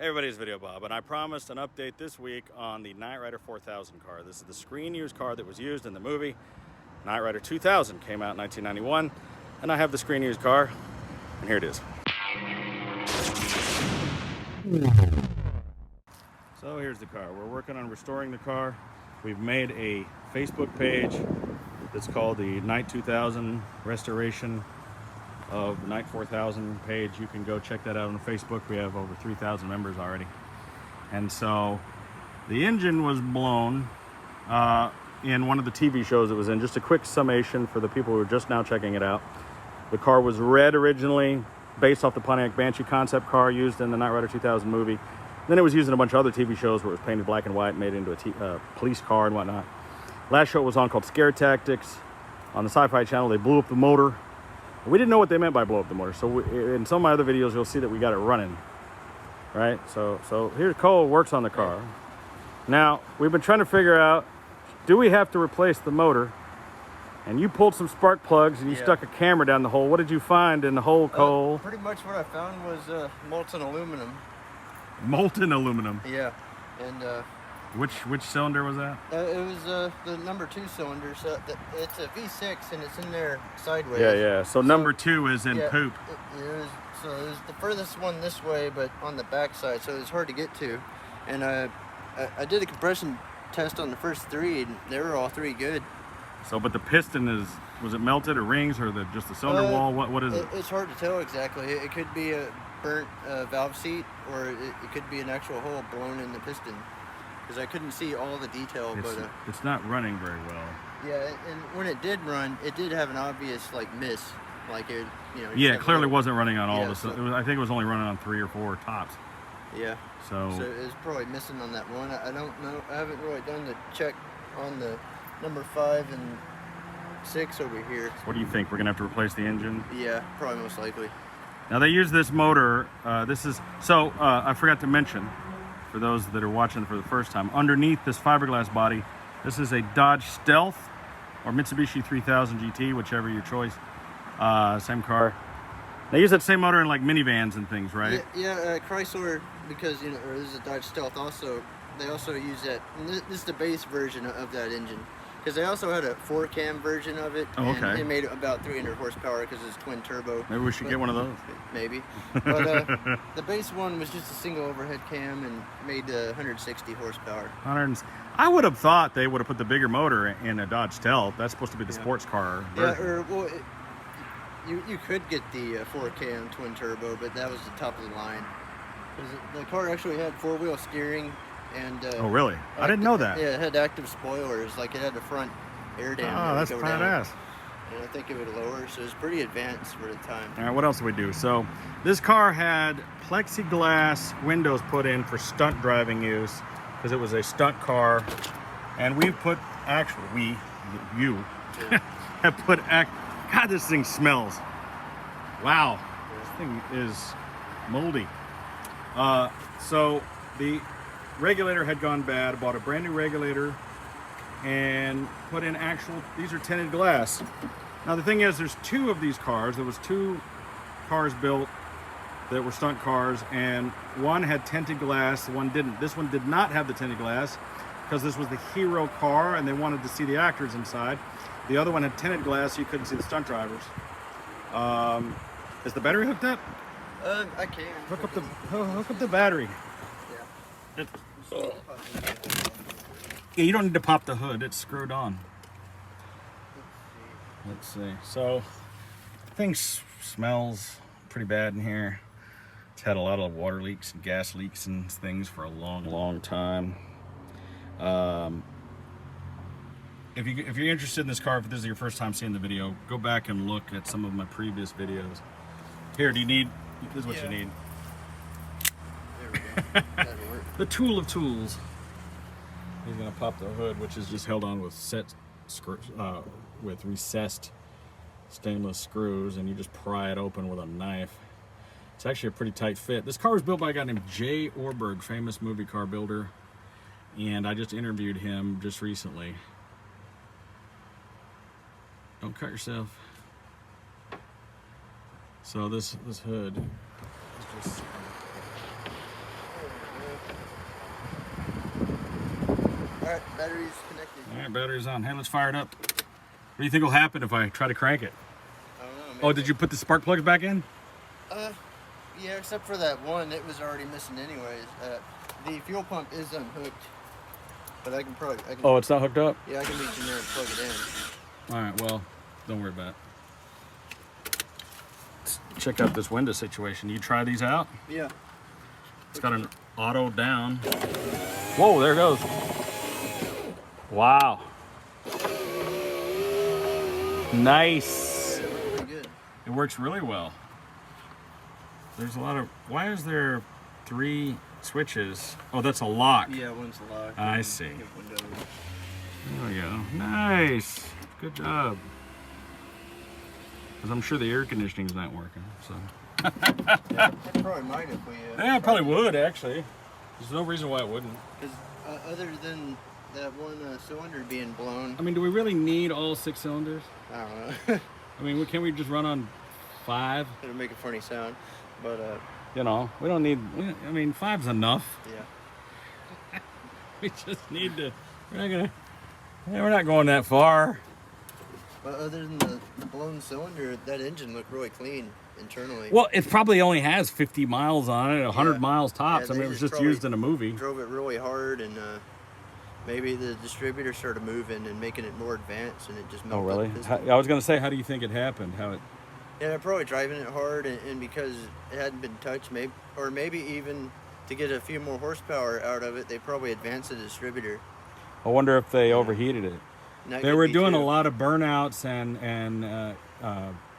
Hey everybody, it's Videobob, and I promised an update this week on the Knight Rider 4000 car. This is the screen used car that was used in the movie. Knight Rider 2000 came out in 1991, and I have the screen used car, and here it is. So here's the car. We're working on restoring the car. We've made a Facebook page that's called the Knight 2000 Restoration of the Knight 4000 page. You can go check that out on Facebook. We have over 3,000 members already. And so the engine was blown in one of the TV shows it was in. Just a quick summation for the people who are just now checking it out. The car was red originally, based off the Pontiac Banshee concept car used in the Knight Rider 2000 movie. Then it was used in a bunch of other TV shows where it was painted black and white, made into a police car and whatnot. Last show it was on called Scare Tactics on the Sci-Fi Channel. They blew up the motor. We didn't know what they meant by blow up the motor. So in some of my other videos, you'll see that we got it running, right? So here Cole works on the car. Now, we've been trying to figure out, do we have to replace the motor? And you pulled some spark plugs and you stuck a camera down the hole. What did you find in the hole, Cole? Pretty much what I found was molten aluminum. Molten aluminum? Yeah. And which cylinder was that? it was the number 2 cylinder. So it's a V6 and it's in there sideways. Yeah. So number 2 is in poop. It was the furthest one this way, but on the back side, so it was hard to get to. And I did a compression test on the first 3, and they were all 3 good. So, but the piston was it melted or rings or just the cylinder wall? What is it? It's hard to tell exactly. It could be a burnt valve seat, or it could be an actual hole blown in the piston. Because I couldn't see all the detail, it's not running very well. Yeah, and when it did run, it did have an obvious miss, it Yeah, it clearly wasn't running on all this. I think it was only running on 3 or 4 tops. Yeah. So it was probably missing on that one. I don't know. I haven't really done the check on the number 5 and 6 over here. What do you think? We're gonna have to replace the engine? Yeah, probably most likely. Now they use this motor. I forgot to mention, for those that are watching for the first time, underneath this fiberglass body, this is a Dodge Stealth or Mitsubishi 3000 GT, whichever your choice. Same car. They use that same motor in like minivans and things, right? Yeah, Chrysler, because or this is a Dodge Stealth also. They also use that. And this is the base version of that engine. Because they also had a 4-cam version of it. Oh, okay. And it made about 300 horsepower because it's twin turbo. Maybe we should get one of those. Maybe. But the base one was just a single overhead cam and made 160 horsepower. I would have thought they would have put the bigger motor in a Dodge Stealth. That's supposed to be the sports car version. Yeah, you could get the 4-cam twin turbo, but that was the top of the line. Because the car actually had 4-wheel steering. And oh really? I didn't know that. Yeah, it had active spoilers. It had the front air dam. Oh, that's badass. And I think it would lower, so it was pretty advanced for the time. All right, what else did we do? So this car had plexiglass windows put in for stunt driving use because it was a stunt car, and we put you have put God, this thing smells. Wow, this thing is moldy. So the regulator had gone bad. I bought a brand new regulator and put in these are tinted glass. Now the thing is, there's 2 of these cars. There was 2 cars built that were stunt cars, and one had tinted glass, one didn't. This one did not have the tinted glass because this was the hero car and they wanted to see the actors inside. The other one had tinted glass so you couldn't see the stunt drivers. Is the battery hooked up? I can. Hook up the battery. Yeah. Yeah, you don't need to pop the hood. It's screwed on. Let's see. So, things smells pretty bad in here. It's had a lot of water leaks and gas leaks and things for a long time. If you're interested in this car, if this is your first time seeing the video, go back and look at some of my previous videos. Here, this is what you need. There we go. That'll work. The tool of tools. He's gonna pop the hood, which is just held on with with recessed stainless screws, and you just pry it open with a knife. It's actually a pretty tight fit. This car was built by a guy named Jay Orberg, famous movie car builder, and I just interviewed him just recently. Don't cut yourself. So this hood is just Alright, battery's connected. All right, battery's on. Hey, let's fire it up. What do you think will happen if I try to crank it? I don't know. Maybe. Oh, did you put the spark plugs back in? Yeah, except for that one, it was already missing anyways. The fuel pump is unhooked, but I can probably. Oh, it's not hooked up? Yeah, I can reach in there and plug it in. All right, well, don't worry about it. Let's check out this window situation. You try these out? Yeah. It's got an auto down. Whoa, there it goes. Wow. Nice. Yeah, it worked pretty good. It works really well. There's a lot of, why is there 3 switches? Oh, that's a lock. Yeah, one's locked. I see. There we go. Nice. Good job. Because I'm sure the air conditioning's not working. So. Yeah, it probably might if we. Yeah, it probably would actually. There's no reason why it wouldn't. Because other than that one cylinder being blown. I mean, do we really need all 6 cylinders? I don't know. I mean, can't we just run on 5? It'll make a funny sound, but You know, we don't need. I mean, 5's enough. yeah. We just need to. We're not going that far. But other than the blown cylinder, that engine looked really clean internally. Well, it probably only has 50 miles on it, 100 miles tops. Yeah, I mean, they it was just just used in a movie. Drove it really hard, and maybe the distributor started moving and making it more advanced, and it just Oh, melted. really? the piston. I was going to say, how do you think it happened? How it? Yeah, probably driving it hard, and because it hadn't been touched, maybe even to get a few more horsepower out of it, they probably advanced the distributor. I wonder if they overheated it. And that They could were be doing too. a lot of burnouts and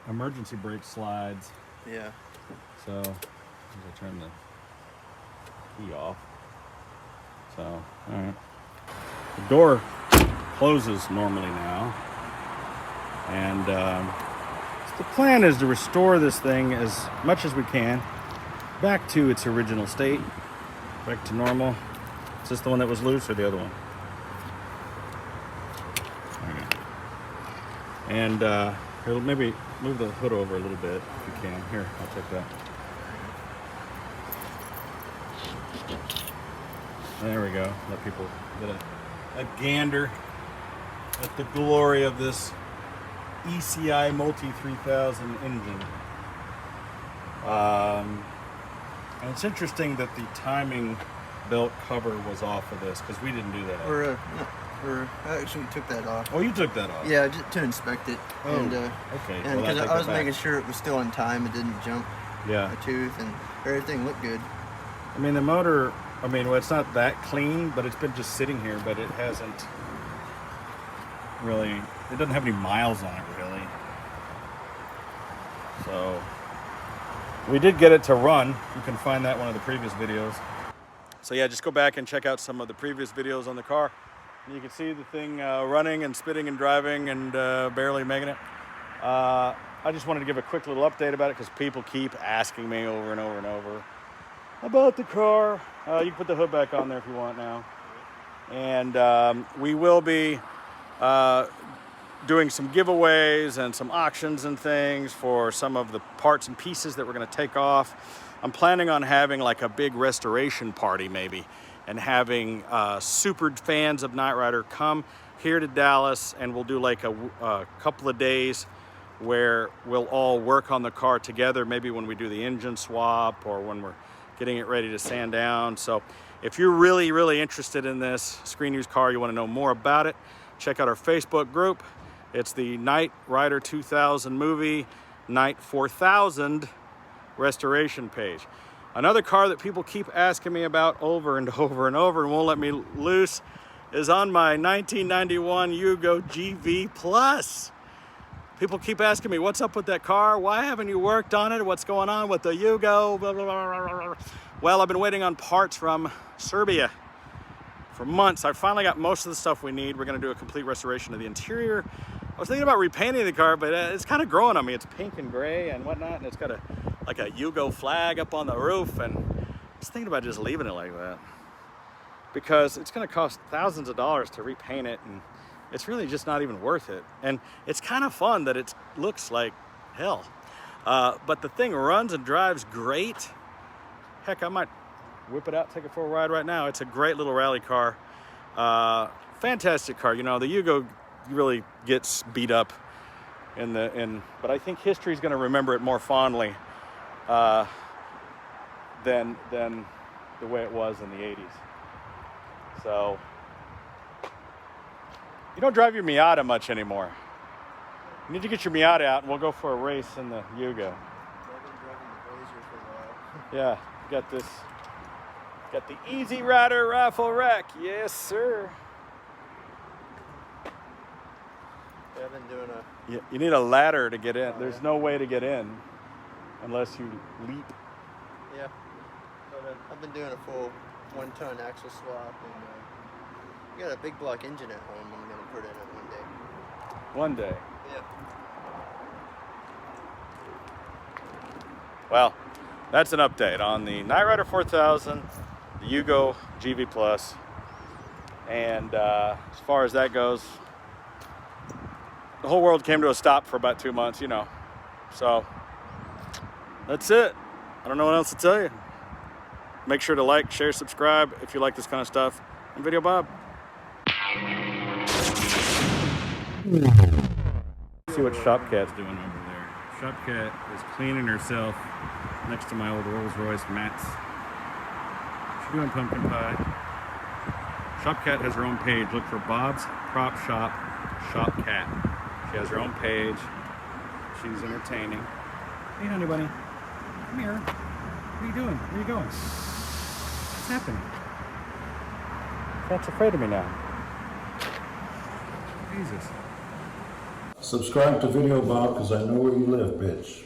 emergency brake slides. Yeah. So, as I turn the key off. So, all right. The door closes normally now. And the plan is to restore this thing as much as we can back to its original state, back to normal. Is this the one that was loose or the other one? Okay. And here, maybe move the hood over a little bit if you can. Here, I'll take that. There we go. Let people get a gander at the glory of this ECI Multi 3000 engine. And it's interesting that the timing belt cover was off of this because we didn't do that. I actually took that off. Oh, you took that off? Yeah, just to inspect it. Oh, and okay. And Well, because take I that was back. making sure it was still on time, it didn't jump Yeah. a tooth, and everything looked good. I mean, the motor, well, it's not that clean, but it's been just sitting here, but it hasn't really, it doesn't have any miles on it, really. So, we did get it to run. You can find that one of the previous videos. So yeah, just go back and check out some of the previous videos on the car. And you can see the thing running and spitting and driving and barely making it. I just wanted to give a quick little update about it because people keep asking me over and over and over about the car. You can put the hood back on there if you want now. And we will be doing some giveaways and some auctions and things for some of the parts and pieces that we're going to take off. I'm planning on having like a big restoration party maybe, and having super fans of Knight Rider come here to Dallas, and we'll do like a couple of days where we'll all work on the car together, maybe when we do the engine swap or when we're getting it ready to sand down. So if you're really, really interested in this Screen Used car, you want to know more about it, check out our Facebook group. It's the Knight Rider 2000 movie, Knight 4000 restoration page. Another car that people keep asking me about over and over and over and won't let me loose is on my 1991 Yugo GV Plus. People keep asking me, what's up with that car? Why haven't you worked on it? What's going on with the Yugo? Blah, blah, blah, blah, blah. Well, I've been waiting on parts from Serbia for months. I finally got most of the stuff we need. We're going to do a complete restoration of the interior. I was thinking about repainting the car, but it's kind of growing on me. It's pink and gray and whatnot, and it's got like a Yugo flag up on the roof, and I was thinking about just leaving it like that because it's going to cost thousands of dollars to repaint it, and it's really just not even worth it. And it's kind of fun that it looks like hell, but the thing runs and drives great. Heck, I might whip it out, take it for a ride right now. It's a great little rally car. Fantastic car. You know, the Yugo really gets beat up but I think history's going to remember it more fondly than the way it was in the 80s. So you don't drive your Miata much anymore. You need to get your Miata out and we'll go for a race in the Yugo. I've been driving the Blazer for a while. Yeah, got the Easy Rider Raffle Rack. Yes, sir. Yeah, I've been doing You need a ladder to get in. There's no way to get in unless you leap. Yeah, but I've been doing a full 1-ton axle swap, and I got a big block engine at home I'm gonna put in it one day. One day. Yeah. Well, that's an update on the Knight Rider 4000, the Yugo GV Plus, and as far as that goes, the whole world came to a stop for about 2 months, you know. So that's it. I don't know what else to tell you. Make sure to like, share, subscribe if you like this kind of stuff. I'm Videobob. See what Shopcat's doing over there. Shopcat is cleaning herself next to my old Rolls Royce mats. She's doing pumpkin pie. Shopcat has her own page. Look for Bob's Prop Shop Shopcat. She has her own page. She's entertaining. Hey, honey bunny. Come here. What are you doing? Where are you going? What's happening? Cat's afraid of me now. Jesus. Subscribe to Videobob because I know where you live, bitch.